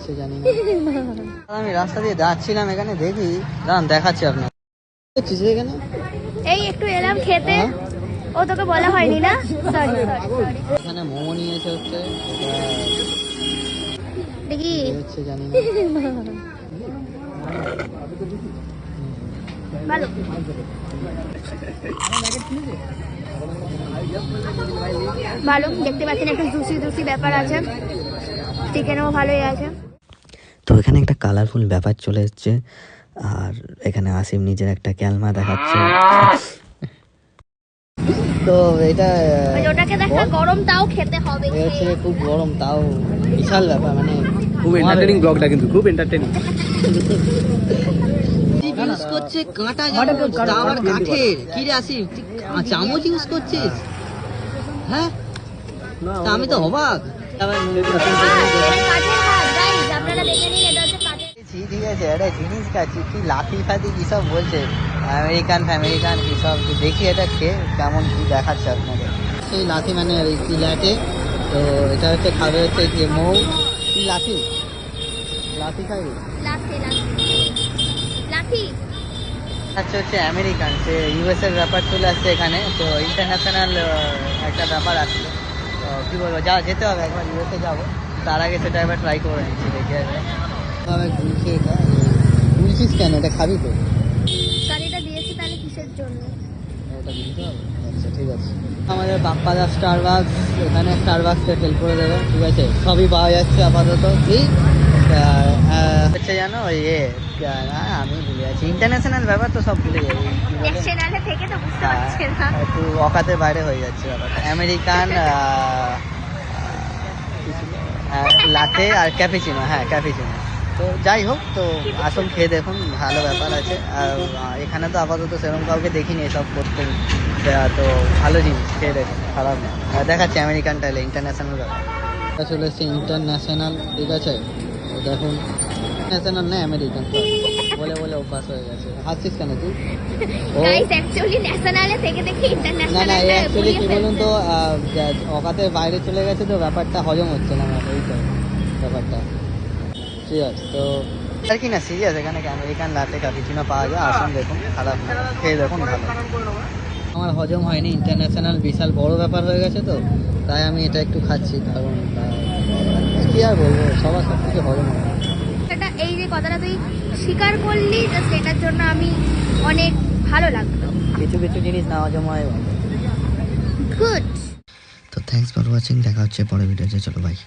হচ্ছে জানি না। আমি রাস্তা দিয়ে যাচ্ছিলাম, এখানে দেখি, দাঁড়ান দেখাচ্ছি আপনার এখানে। এই একটু এলাম খেতে, ও তোকে বলা হয়নি না? সরি। এখানে মোমো নিয়েছে হচ্ছে, দেখি হচ্ছে জানি না। ভালো ভালো দেখতে পাচ্ছেন, একটু জুসি ব্যাপার আছে, চিকেনও ভালোই আছে। তো এখানে একটা কালারফুল ব্যাপার চলে এসছে, আর এখানে আসিম নিজের একটা ক্যালমা দেখাচ্ছে। তো এটা ওটাকে দেখা গরম, তাও খেতে হবে। হচ্ছে খুব গরম, তাও বিশাল ব্যাপার, মানে খুব এন্টারটেইনিং ব্লগটা, কিন্তু খুব এন্টারটেইনিং। ইউজ করছে কাঁটা চামচ, আবার কাঠের। কি রে আসিম, চামচ ইউজ করছিস? হ্যাঁ, তা আমি তো অবাক। আবার আপনারা দেখে নিন, এটা হচ্ছে কাঠের। ঠিক আছে, একটা জিনিস খাচ্ছি, কি লাফি ফাতি কি সব বলছে, আমেরিকান ফ্যামেরিকান কি সব, দেখি এটা খেয়ে কেমন কি দেখাচ্ছে আপনাদের। সেই লাথি মানে কি ল্যাটে, তো এটা হচ্ছে খাবে হচ্ছে কি মৌ, কি লাথি লাথি খাবে, লাঠি আচ্ছা হচ্ছে আমেরিকান, সে ইউএস এর ব্যাপার চলে আসছে এখানে, তো ইন্টারন্যাশনাল একটা ব্যাপার আসছে, তো কী বলবো, যেতে হবে একবার ইউএসএ যাবো, তার আগে সেটা একবার ট্রাই করে নিচ্ছি, দেখে আসবে। ঘুরছি, এটা ঘুরছিস কেন, এটা খাবি তো? শাড়িটা দিয়েছি তাহলে কিসের জন্য? এটা দিতে হবে, আচ্ছা ঠিক আছে। আমাদের বাপ্পাদা স্টারবাক্স, এখানে স্টারবাক্সে ফেল করে দেবে, ঠিক আছে, সবই পাওয়া যাচ্ছে আপাতত। কি হচ্ছে জানো আমি ভুলে যাচ্ছি, ইন্টারন্যাশনাল ব্যাপার তো সব ভুলে যাই, ন্যাশনালে থেকে তো বুঝতে পারছেন না, একটু অকাতের বাইরে হয়ে যাচ্ছে ব্যাপারটা। আমেরিকান লাটে আর ক্যাপিচিনো, হ্যাঁ ক্যাপিচিনো। তো যাই হোক, তো আসল খেয়ে দেখুন, ভালো ব্যাপার আছে। আর এখানে তো আপাতত সেরকম কাউকে দেখিনি এসব করতে, তো ভালো জিনিস, খেয়ে দেখুন, খারাপ না। দেখাচ্ছি আমেরিকান টাইলে, ইন্টারন্যাশনাল ব্যাপার চলে এসছে, ইন্টারন্যাশনাল, ঠিক আছে। তো দেখুন, ন্যাশনাল না আমেরিকান, বলে বলে অভ্যাস হয়ে গেছে। হাসছিস কেন তুই? গাইস অ্যাকচুয়ালি ন্যাশনালে থেকে দেখে না ইন্টারন্যাশনাল অ্যাকচুয়ালি কি বলুন তো, অকাতের বাইরে চলে গেছে, তো ব্যাপারটা হজম হচ্ছে না আমার, এই তো ব্যাপারটা। ঠিক আছে, তো আর কি না সিরিয়াস, এখানে আমেরিকান লাটে ক্যাপুচিনো পাওয়া যায়, আসুন দেখুন, খারাপ না, খেয়ে দেখুন, ভালো। আমার হজম হয়নি, ইন্টারন্যাশনাল বিশাল বড় ব্যাপার হয়ে গেছে, তো তাই আমি এটা একটু খাচ্ছি, কারণ কি আর বলবো, সবার সব কিছু হজম হয়। এটা এই যে কথাটা তুই স্বীকার করলি, জাস্ট এটার জন্য আমি অনেক ভালো লাগলো। কিছু কিছু জিনিস না হজম হয়। গুড। তো থ্যাঙ্কস ফর ওয়াচিং, দেখা হচ্ছে পরের ভিডিওতে, চলো বাই।